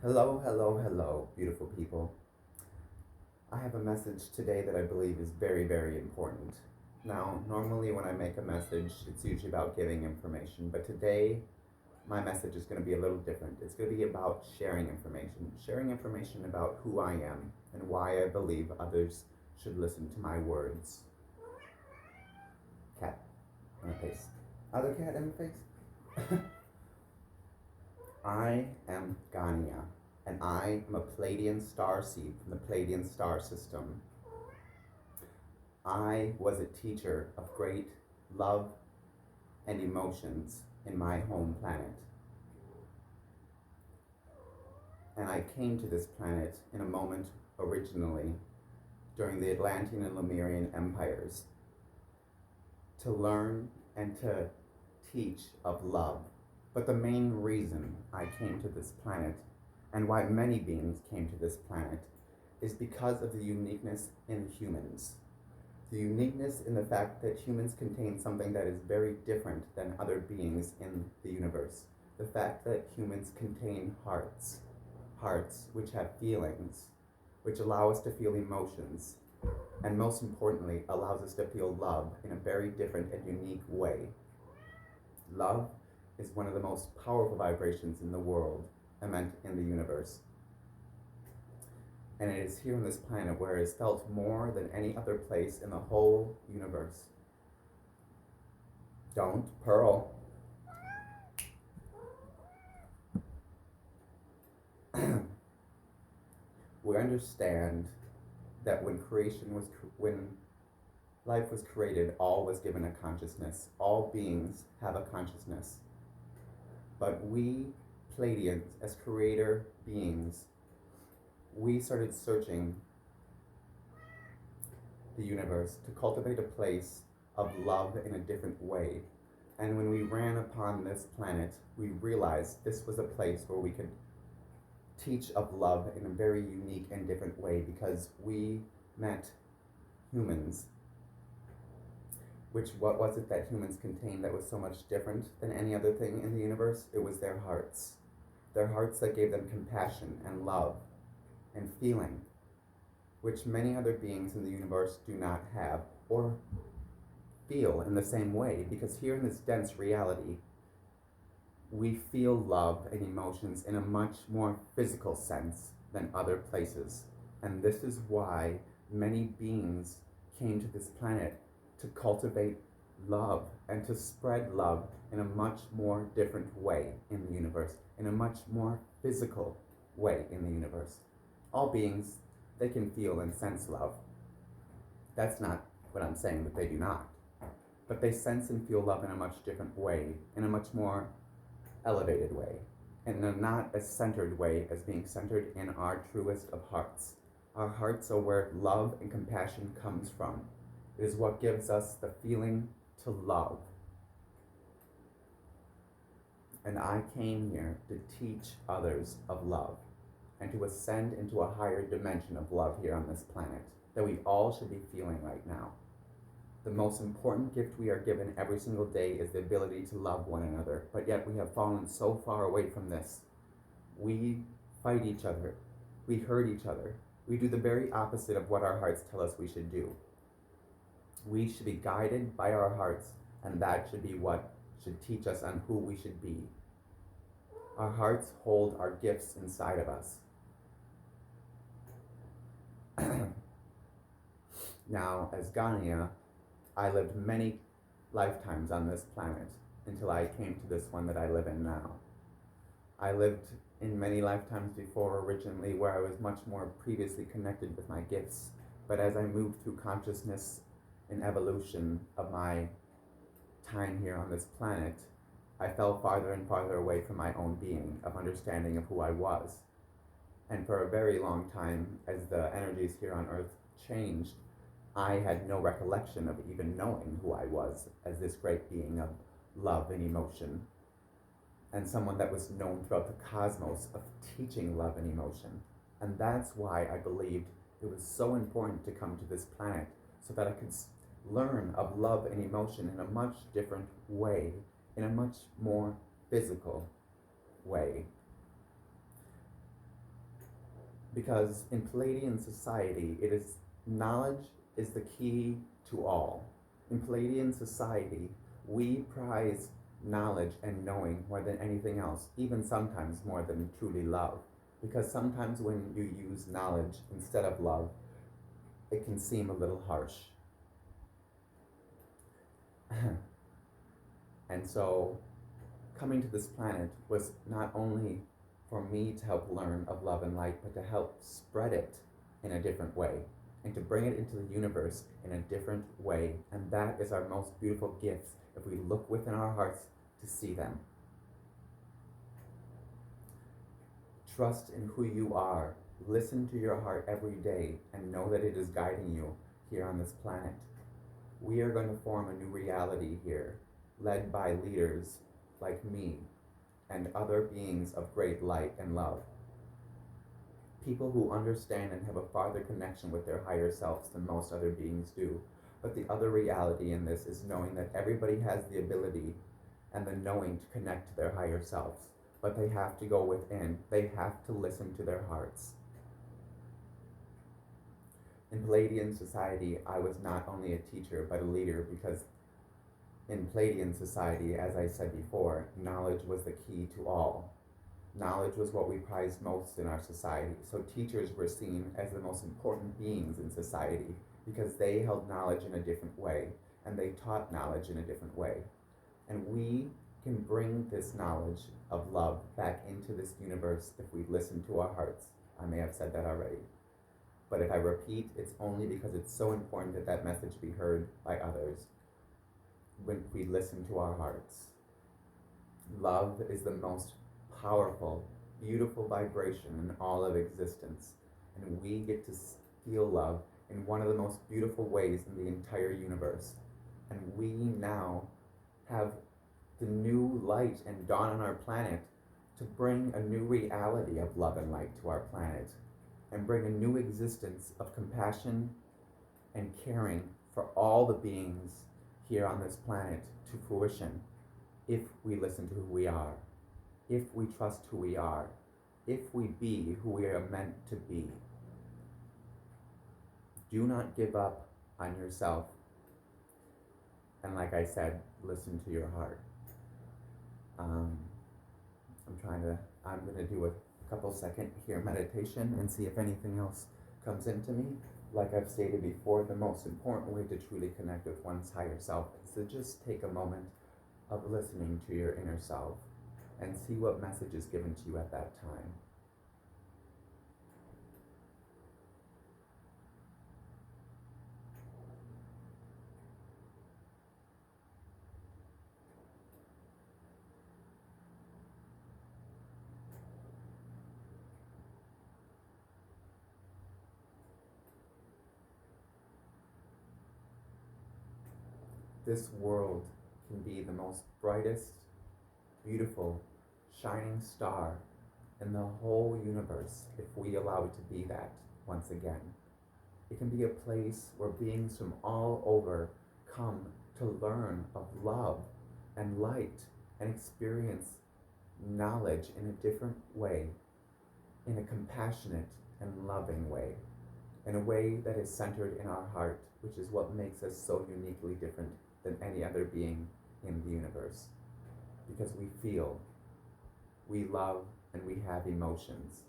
Hello, hello, hello, beautiful people. I have a message today that I believe is very, very important. Now, normally when I make a message, it's usually about giving information, but today my message is going to be a little different. It's going to be about sharing information about who I am and why I believe others should listen to my words. Cat in the face. Other cat in the face? I am Gania, and I am a Pleiadian star seed from the Pleiadian star system. I was a teacher of great love and emotions in my home planet. And I came to this planet in a moment originally during the Atlantean and Lemurian empires to learn and to teach of love. But the main reason I came to this planet and why many beings came to this planet is because of the uniqueness in humans. The uniqueness in the fact that humans contain something that is very different than other beings in the universe. The fact that humans contain hearts which have feelings, which allow us to feel emotions, and most importantly, allows us to feel love in a very different and unique way. Love is one of the most powerful vibrations in the world, and in the universe. And it is here on this planet where it is felt more than any other place in the whole universe. Don't, Pearl. We understand that when life was created, all was given a consciousness. All beings have a consciousness. But we, Pleiadians, as creator beings, we started searching the universe to cultivate a place of love in a different way. And when we ran upon this planet, we realized this was a place where we could teach of love in a very unique and different way because we met humans. What was it that humans contained that was so much different than any other thing in the universe? It was their hearts. Their hearts that gave them compassion and love and feeling, which many other beings in the universe do not have or feel in the same way, because here in this dense reality, we feel love and emotions in a much more physical sense than other places. And this is why many beings came to this planet to cultivate love and to spread love in a much more different way in the universe, in a much more physical way in the universe. All beings, they can feel and sense love. That's not what I'm saying that they do not. But they sense and feel love in a much different way, in a much more elevated way, in a not as centered way as being centered in our truest of hearts. Our hearts are where love and compassion comes from. It is what gives us the feeling to love. And I came here to teach others of love and to ascend into a higher dimension of love here on this planet that we all should be feeling right now. The most important gift we are given every single day is the ability to love one another, but yet we have fallen so far away from this. We fight each other. We hurt each other. We do the very opposite of what our hearts tell us we should do. We should be guided by our hearts, and that should be what should teach us on who we should be. Our hearts hold our gifts inside of us. Now, as Gania, I lived many lifetimes on this planet until I came to this one that I live in now. I lived in many lifetimes before originally where I was much more previously connected with my gifts, but as I moved through consciousness and evolution of my time here on this planet, I fell farther and farther away from my own being, of understanding of who I was. And for a very long time, as the energies here on Earth changed, I had no recollection of even knowing who I was as this great being of love and emotion, and someone that was known throughout the cosmos of teaching love and emotion. And that's why I believed it was so important to come to this planet, so that I could learn of love and emotion in a much different way, in a much more physical way. Because in Palladian society, it is knowledge is the key to all. In Palladian society, we prize knowledge and knowing more than anything else, even sometimes more than truly love. Because sometimes when you use knowledge instead of love, it can seem a little harsh. And so, coming to this planet was not only for me to help learn of love and light, but to help spread it in a different way and to bring it into the universe in a different way. And that is our most beautiful gifts if we look within our hearts to see them. Trust in who you are. Listen to your heart every day and know that it is guiding you here on this planet. We are going to form a new reality here, led by leaders like me and other beings of great light and love. People who understand and have a farther connection with their higher selves than most other beings do. But the other reality in this is knowing that everybody has the ability and the knowing to connect to their higher selves. But they have to go within. They have to listen to their hearts. In Palladian society, I was not only a teacher, but a leader, because in Palladian society, as I said before, knowledge was the key to all. Knowledge was what we prized most in our society. So teachers were seen as the most important beings in society because they held knowledge in a different way and they taught knowledge in a different way. And we can bring this knowledge of love back into this universe if we listen to our hearts. I may have said that already. But if I repeat, it's only because it's so important that that message be heard by others when we listen to our hearts. Love is the most powerful, beautiful vibration in all of existence. And we get to feel love in one of the most beautiful ways in the entire universe. And we now have the new light and dawn on our planet to bring a new reality of love and light to our planet and bring a new existence of compassion and caring for all the beings here on this planet to fruition if we listen to who we are, if we trust who we are, if we be who we are meant to be. Do not give up on yourself. And like I said, listen to your heart. I'm going to do a couple second here meditation and see if anything else comes into me. Like I've stated before, the most important way to truly connect with one's higher self is to just take a moment of listening to your inner self and see what message is given to you at that time. This world can be the most brightest, beautiful, shining star in the whole universe if we allow it to be that once again. It can be a place where beings from all over come to learn of love and light and experience knowledge in a different way, in a compassionate and loving way, in a way that is centered in our heart, which is what makes us so uniquely different than any other being in the universe. Because we feel, we love, and we have emotions.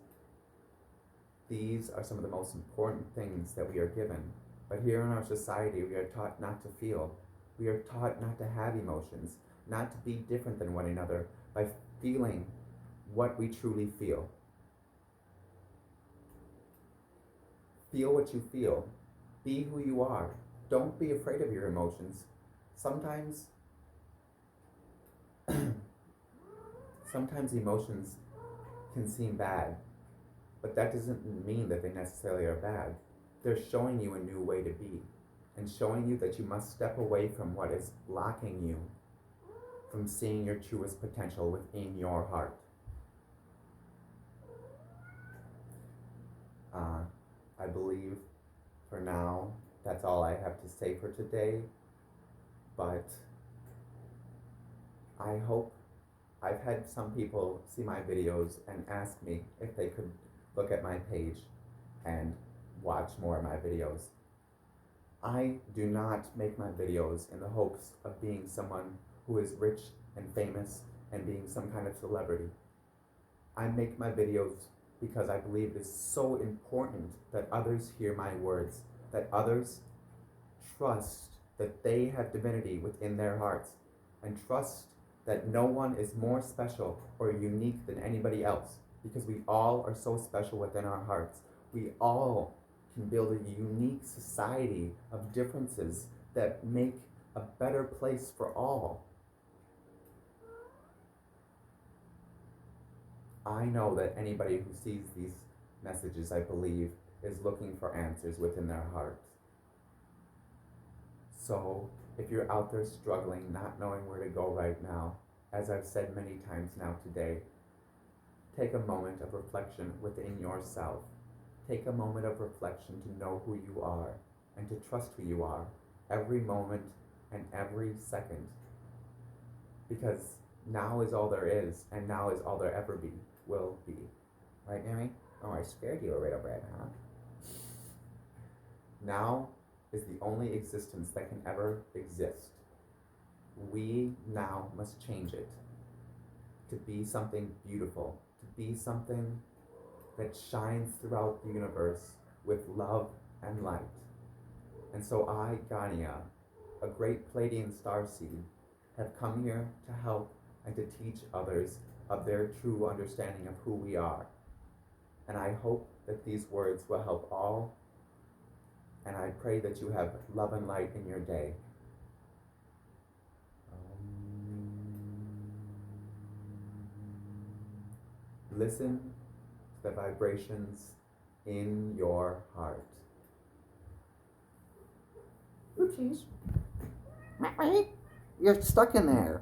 These are some of the most important things that we are given. But here in our society, we are taught not to feel. We are taught not to have emotions, not to be different than one another by feeling what we truly feel. Feel what you feel. Be who you are. Don't be afraid of your emotions. Sometimes emotions can seem bad, but that doesn't mean that they necessarily are bad. They're showing you a new way to be and showing you that you must step away from what is blocking you from seeing your truest potential within your heart. I believe for now that's all I have to say for today, but I hope I've had some people see my videos and ask me if they could look at my page. and watch more of my videos. I do not make my videos in the hopes of being someone who is rich and famous and being some kind of celebrity. I make my videos because I believe it is so important that others hear my words, that others trust that they have divinity within their hearts, and trust that no one is more special or unique than anybody else, because we all are so special within our hearts. We all can build a unique society of differences that make a better place for all. I know that anybody who sees these messages, I believe, is looking for answers within their heart. So, if you're out there struggling, not knowing where to go right now, as I've said many times now today, take a moment of reflection within yourself. Take a moment of reflection to know who you are and to trust who you are every moment and every second. Because now is all there is, and now is all there ever will be. Right, Amy? Oh, I scared you a little bit, huh? Now is the only existence that can ever exist. We now must change it to be something beautiful, to be something that shines throughout the universe with love and light. And so I, Gania, a great Pleiadian starseed, have come here to help and to teach others of their true understanding of who we are. And I hope that these words will help all, and I pray that you have love and light in your day. Listen to the vibrations in your heart. Oopsies. You're stuck in there.